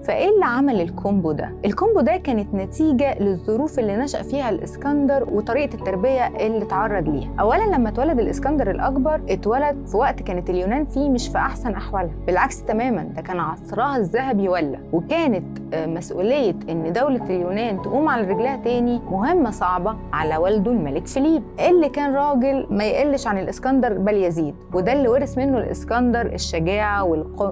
فايه اللي عمل الكومبو ده؟ الكومبو ده كانت نتيجة للظروف اللي نشأ فيها الاسكندر وطريقة التربية اللي تعرض ليها. اولا لما اتولد الاسكندر الاكبر اتولد في وقت كانت اليونان فيه مش في احسن احوالها، بالعكس تماما، ده كان عصرها الذهبي ولع، وكانت مسؤولية ان دولة اليونان تقوم على رجلها تاني مهمة صعبة على والده الملك فيليب، اللي كان راجل ما يقلش عن الاسكندر بل يزيد، وده اللي ورث منه الاسكندر الشجاعة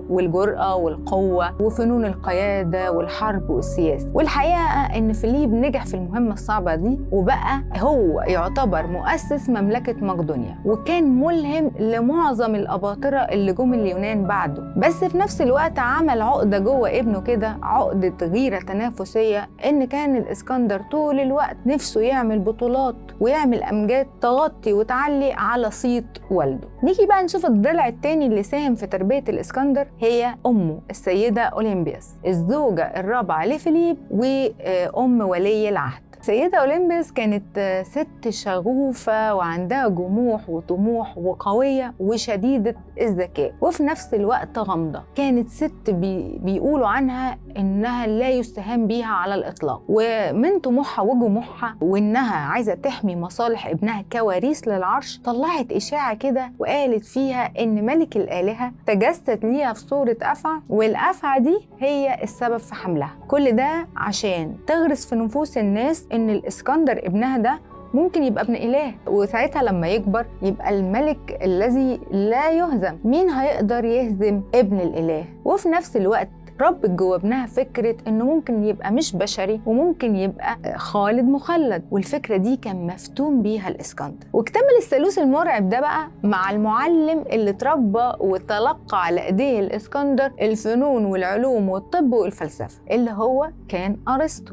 والجرأة والقوة وفنون القيادة والحرب والسياسة. والحقيقة ان فيليب نجح في المهمة الصعبة دي، وبقى هو يعتبر مؤسس مملكة مقدونيا، وكان ملهم لمعظم الأباطرة اللي جم اليونان بعده. بس في نفس الوقت عمل عقدة جوه ابنه كده، عقدة غيرة تنافسية، ان كان الاسكندر طول الوقت نفسه يعمل بطولات ويعمل امجاد تغطي وتعلي على صيت والده. نيجي بقى نشوف الضلع التاني اللي ساهم في تربية الاسكندر، هي امه السيدة اولمبياس، الزوجة الرابعة لفيليب وام ولي العهد. السيدة أولمبيس كانت ست شغوفة وعندها جموح وطموح وقوية وشديدة الذكاء، وفي نفس الوقت غامضة. كانت ست بيقولوا عنها إنها لا يستهان بيها على الإطلاق، ومن طموحها وجموحها وإنها عايزة تحمي مصالح ابنها كواريث للعرش، طلعت إشاعة كده وقالت فيها إن ملك الآلهة تجسد ليها في صورة أفعى، والأفعى دي هي السبب في حملها. كل ده عشان تغرس في نفوس الناس إن الإسكندر ابنها ده ممكن يبقى ابن إله، وساعتها لما يكبر يبقى الملك الذي لا يهزم. مين هيقدر يهزم ابن الإله؟ وفي نفس الوقت ربت جوه ابنها فكرة إنه ممكن يبقى مش بشري وممكن يبقى خالد مخلد، والفكرة دي كان مفتون بيها الإسكندر. واكتمل الثالوث المرعب ده بقى مع المعلم اللي اتربى وتلقى على ايديه الإسكندر الفنون والعلوم والطب والفلسفة، اللي هو كان أرسطو.